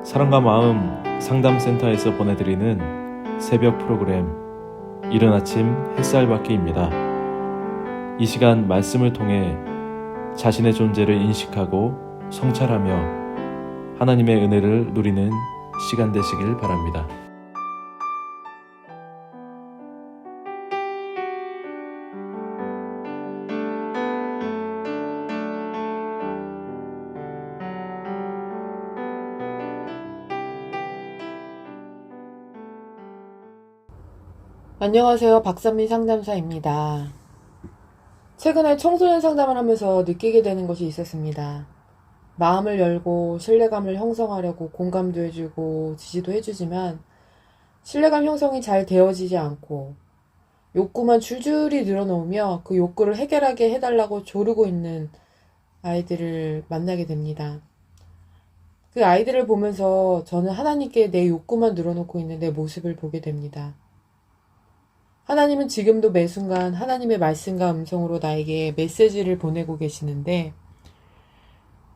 사랑과 마음 상담센터에서 보내드리는 새벽 프로그램 이른 아침 햇살 받기입니다. 이 시간 말씀을 통해 자신의 존재를 인식하고 성찰하며 하나님의 은혜를 누리는 시간 되시길 바랍니다. 안녕하세요. 박선미 상담사입니다. 최근에 청소년 상담을 하면서 느끼게 되는 것이 있었습니다. 마음을 열고 신뢰감을 형성하려고 공감도 해주고 지지도 해주지만 신뢰감 형성이 잘 되어지지 않고 욕구만 줄줄이 늘어놓으며 그 욕구를 해결하게 해달라고 조르고 있는 아이들을 만나게 됩니다. 그 아이들을 보면서 저는 하나님께 내 욕구만 늘어놓고 있는 내 모습을 보게 됩니다. 하나님은 지금도 매 순간 하나님의 말씀과 음성으로 나에게 메시지를 보내고 계시는데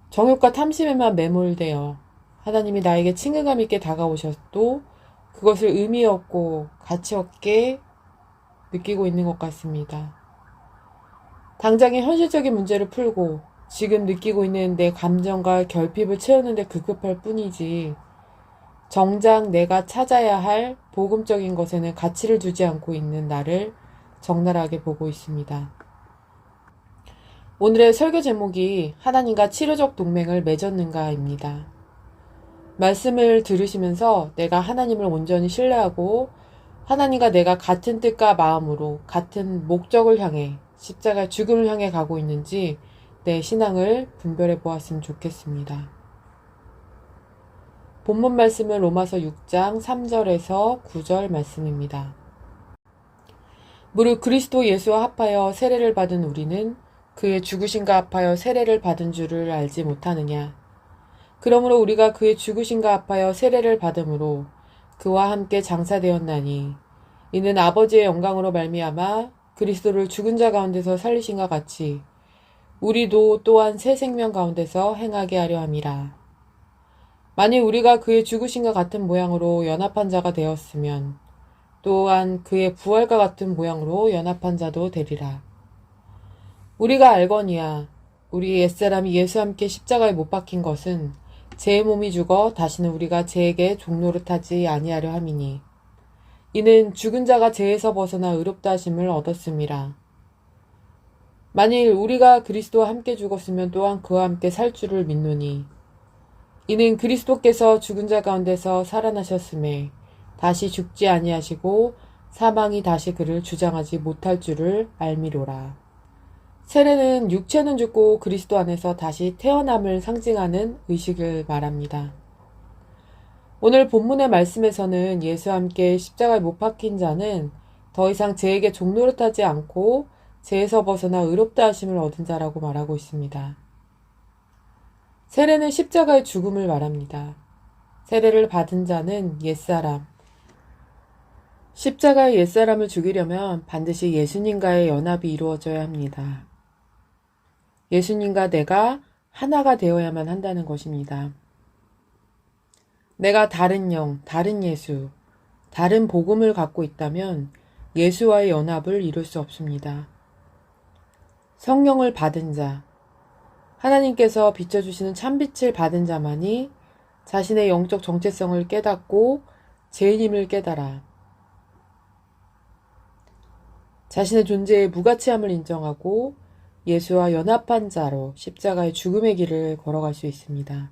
정욕과 탐심에만 매몰되어 하나님이 나에게 친근감 있게 다가오셔도 그것을 의미 없고 가치 없게 느끼고 있는 것 같습니다. 당장의 현실적인 문제를 풀고 지금 느끼고 있는 내 감정과 결핍을 채우는데 급급할 뿐이지 정작 내가 찾아야 할 복음적인 것에는 가치를 두지 않고 있는 나를 적나라하게 보고 있습니다. 오늘의 설교 제목이 하나님과 치료적 동맹을 맺었는가입니다. 말씀을 들으시면서 내가 하나님을 온전히 신뢰하고 하나님과 내가 같은 뜻과 마음으로 같은 목적을 향해 십자가 죽음을 향해 가고 있는지 내 신앙을 분별해 보았으면 좋겠습니다. 본문 말씀은 로마서 6장 3절에서 9절 말씀입니다. 무릇 그리스도 예수와 합하여 세례를 받은 우리는 그의 죽으심과 합하여 세례를 받은 줄을 알지 못하느냐. 그러므로 우리가 그의 죽으심과 합하여 세례를 받음으로 그와 함께 장사되었나니 이는 아버지의 영광으로 말미암아 그리스도를 죽은 자 가운데서 살리신과 같이 우리도 또한 새 생명 가운데서 행하게 하려 함이라. 만일 우리가 그의 죽으심과 같은 모양으로 연합한 자가 되었으면 또한 그의 부활과 같은 모양으로 연합한 자도 되리라. 우리가 알거니와 우리 옛사람이 예수와 함께 십자가에 못 박힌 것은 제 몸이 죽어 다시는 우리가 죄에게 종노릇하지 아니하려 함이니 이는 죽은 자가 죄에서 벗어나 의롭다 하심을 얻었음이라. 만일 우리가 그리스도와 함께 죽었으면 또한 그와 함께 살 줄을 믿노니 이는 그리스도께서 죽은 자 가운데서 살아나셨음에 다시 죽지 아니하시고 사망이 다시 그를 주장하지 못할 줄을 알미로라. 세례는 육체는 죽고 그리스도 안에서 다시 태어남을 상징하는 의식을 말합니다. 오늘 본문의 말씀에서는 예수와 함께 십자가에 못 박힌 자는 더 이상 죄에게 종노릇하지 않고 죄에서 벗어나 의롭다 하심을 얻은 자라고 말하고 있습니다. 세례는 십자가의 죽음을 말합니다. 세례를 받은 자는 옛사람. 십자가의 옛사람을 죽이려면 반드시 예수님과의 연합이 이루어져야 합니다. 예수님과 내가 하나가 되어야만 한다는 것입니다. 내가 다른 영, 다른 예수, 다른 복음을 갖고 있다면 예수와의 연합을 이룰 수 없습니다. 성령을 받은 자, 하나님께서 비춰주시는 참빛을 받은 자만이 자신의 영적 정체성을 깨닫고 죄인임을 깨달아 자신의 존재의 무가치함을 인정하고 예수와 연합한 자로 십자가의 죽음의 길을 걸어갈 수 있습니다.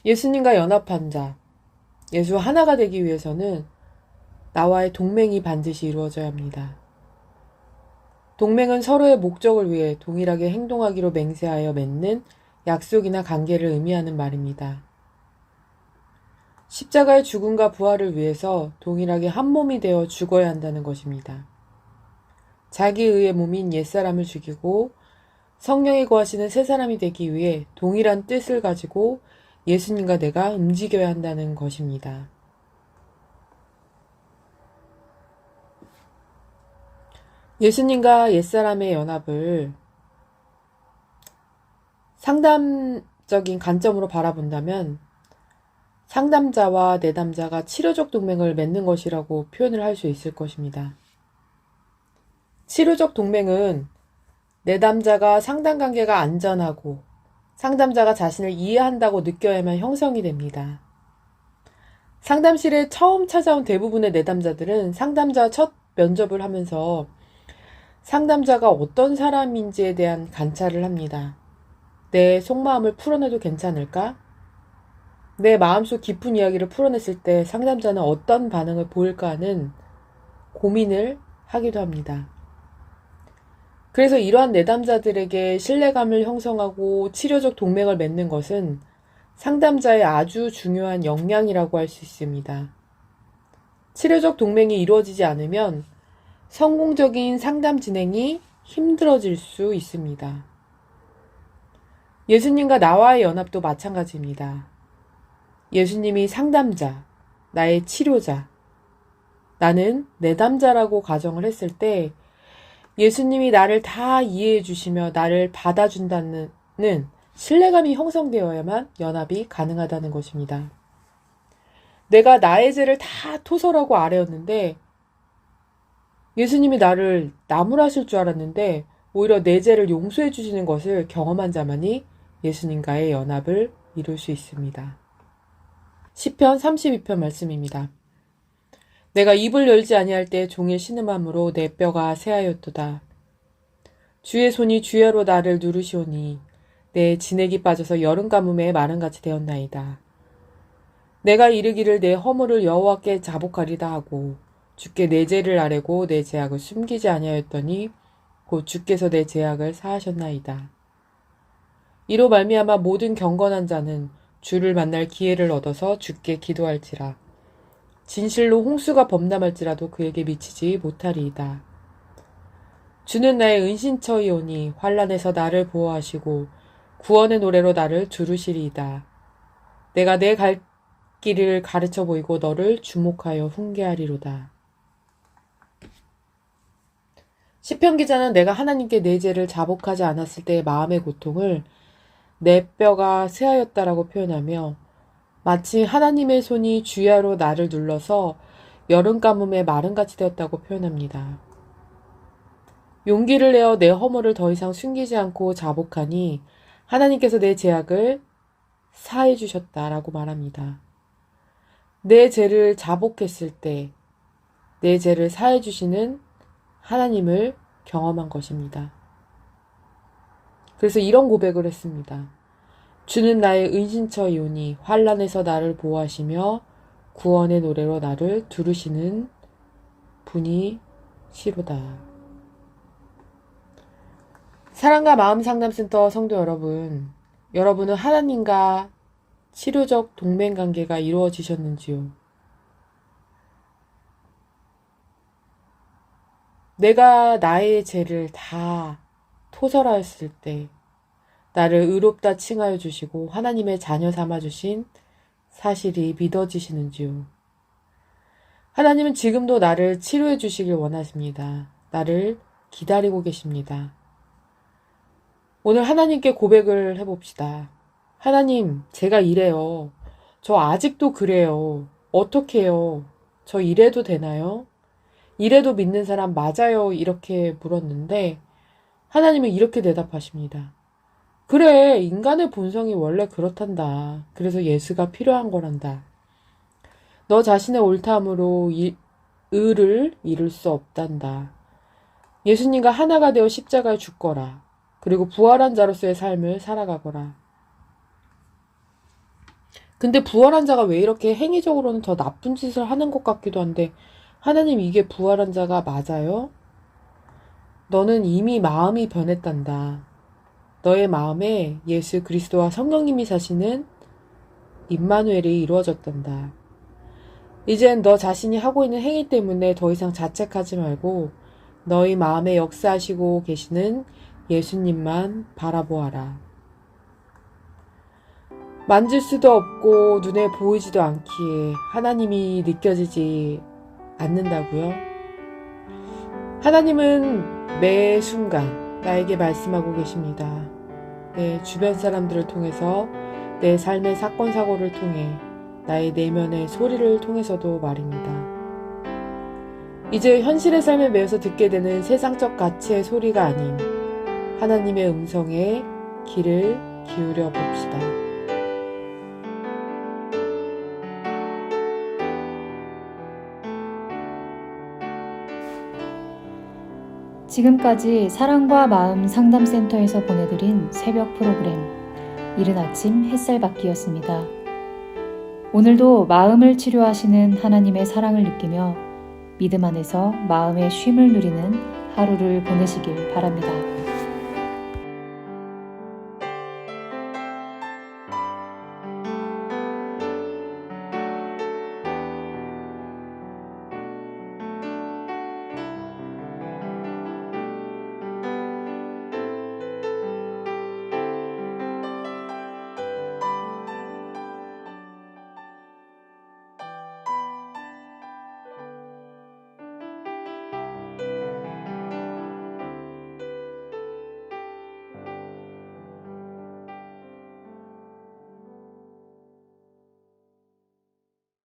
예수님과 연합한 자, 예수와 하나가 되기 위해서는 나와의 동맹이 반드시 이루어져야 합니다. 동맹은 서로의 목적을 위해 동일하게 행동하기로 맹세하여 맺는 약속이나 관계를 의미하는 말입니다. 십자가의 죽음과 부활을 위해서 동일하게 한 몸이 되어 죽어야 한다는 것입니다. 자기의의 몸인 옛사람을 죽이고 성령이 거하시는 새 사람이 되기 위해 동일한 뜻을 가지고 예수님과 내가 움직여야 한다는 것입니다. 예수님과 옛사람의 연합을 상담 적인 관점으로 바라본다면 상담자와 내담자가 치료적 동맹을 맺는 것이라고 표현을 할 수 있을 것입니다. 치료적 동맹은 내담자가 상담관계가 안전하고 상담자가 자신을 이해한다고 느껴야만 형성이 됩니다. 상담실에 처음 찾아온 대부분의 내담자들은 상담자 첫 면접을 하면서 상담자가 어떤 사람인지에 대한 관찰을 합니다. 내 속마음을 풀어내도 괜찮을까? 내 마음속 깊은 이야기를 풀어냈을 때 상담자는 어떤 반응을 보일까 하는 고민을 하기도 합니다. 그래서 이러한 내담자들에게 신뢰감을 형성하고 치료적 동맹을 맺는 것은 상담자의 아주 중요한 역량이라고 할 수 있습니다. 치료적 동맹이 이루어지지 않으면 성공적인 상담 진행이 힘들어질 수 있습니다. 예수님과 나와의 연합도 마찬가지입니다. 예수님이 상담자, 나의 치료자, 나는 내담자라고 가정을 했을 때 예수님이 나를 다 이해해 주시며 나를 받아준다는 신뢰감이 형성되어야만 연합이 가능하다는 것입니다. 내가 나의 죄를 다 토설하고 아뢰었는데 예수님이 나를 나무라실 줄 알았는데 오히려 내 죄를 용서해 주시는 것을 경험한 자만이 예수님과의 연합을 이룰 수 있습니다. 시편 32편 말씀입니다. 내가 입을 열지 아니할 때 종일 신음함으로 내 뼈가 새하였도다. 주의 손이 주야로 나를 누르시오니 내 진액이 빠져서 여름 가뭄에 마른같이 되었나이다. 내가 이르기를 내 허물을 여호와께 자복하리다 하고 주께 내 죄를 아뢰고 내 죄악을 숨기지 아니하였더니 곧 주께서 내 죄악을 사하셨나이다. 이로 말미암아 모든 경건한 자는 주를 만날 기회를 얻어서 주께 기도할지라. 진실로 홍수가 범람할지라도 그에게 미치지 못하리이다. 주는 나의 은신처이오니 환난에서 나를 보호하시고 구원의 노래로 나를 두르시리이다. 내가 내 갈 길을 가르쳐 보이고 너를 주목하여 훈계하리로다. 시편 기자는 내가 하나님께 내 죄를 자복하지 않았을 때의 마음의 고통을 내 뼈가 새하였다라고 표현하며 마치 하나님의 손이 주야로 나를 눌러서 여름 가뭄에 마른같이 되었다고 표현합니다. 용기를 내어 내 허물을 더 이상 숨기지 않고 자복하니 하나님께서 내 죄악을 사해 주셨다라고 말합니다. 내 죄를 자복했을 때 내 죄를 사해 주시는 하나님을 경험한 것입니다. 그래서 이런 고백을 했습니다. 주는 나의 은신처이오니 환난에서 나를 보호하시며 구원의 노래로 나를 두르시는 분이 시로다. 사랑과 마음상담센터 성도 여러분, 여러분은 하나님과 치료적 동맹관계가 이루어지셨는지요? 내가 나의 죄를 다 토설하였을 때 나를 의롭다 칭하여 주시고 하나님의 자녀 삼아 주신 사실이 믿어지시는지요? 하나님은 지금도 나를 치료해 주시길 원하십니다. 나를 기다리고 계십니다. 오늘 하나님께 고백을 해봅시다. 하나님, 제가 이래요. 저 아직도 그래요. 어떻게 해요? 저 이래도 되나요? 이래도 믿는 사람 맞아요? 이렇게 물었는데 하나님은 이렇게 대답하십니다. 그래, 인간의 본성이 원래 그렇단다. 그래서 예수가 필요한 거란다. 너 자신의 옳다함으로 의를 이룰 수 없단다. 예수님과 하나가 되어 십자가에 죽거라. 그리고 부활한 자로서의 삶을 살아가거라. 근데 부활한 자가 왜 이렇게 행위적으로는 더 나쁜 짓을 하는 것 같기도 한데 하나님, 이게 부활한 자가 맞아요? 너는 이미 마음이 변했단다. 너의 마음에 예수 그리스도와 성령님이 사시는 임마누엘이 이루어졌단다. 이젠 너 자신이 하고 있는 행위 때문에 더 이상 자책하지 말고 너희 마음에 역사하시고 계시는 예수님만 바라보아라. 만질 수도 없고 눈에 보이지도 않기에 하나님이 느껴지지 않는다고요? 하나님은 매 순간 나에게 말씀하고 계십니다. 내 주변 사람들을 통해서 내 삶의 사건 사고를 통해 나의 내면의 소리를 통해서도 말입니다. 이제 현실의 삶에 매여서 듣게 되는 세상적 가치의 소리가 아닌 하나님의 음성에 귀를 기울여 봅시다. 지금까지 사랑과 마음 상담센터에서 보내드린 새벽 프로그램 이른 아침 햇살받기였습니다. 오늘도 마음을 치료하시는 하나님의 사랑을 느끼며 믿음 안에서 마음의 쉼을 누리는 하루를 보내시길 바랍니다.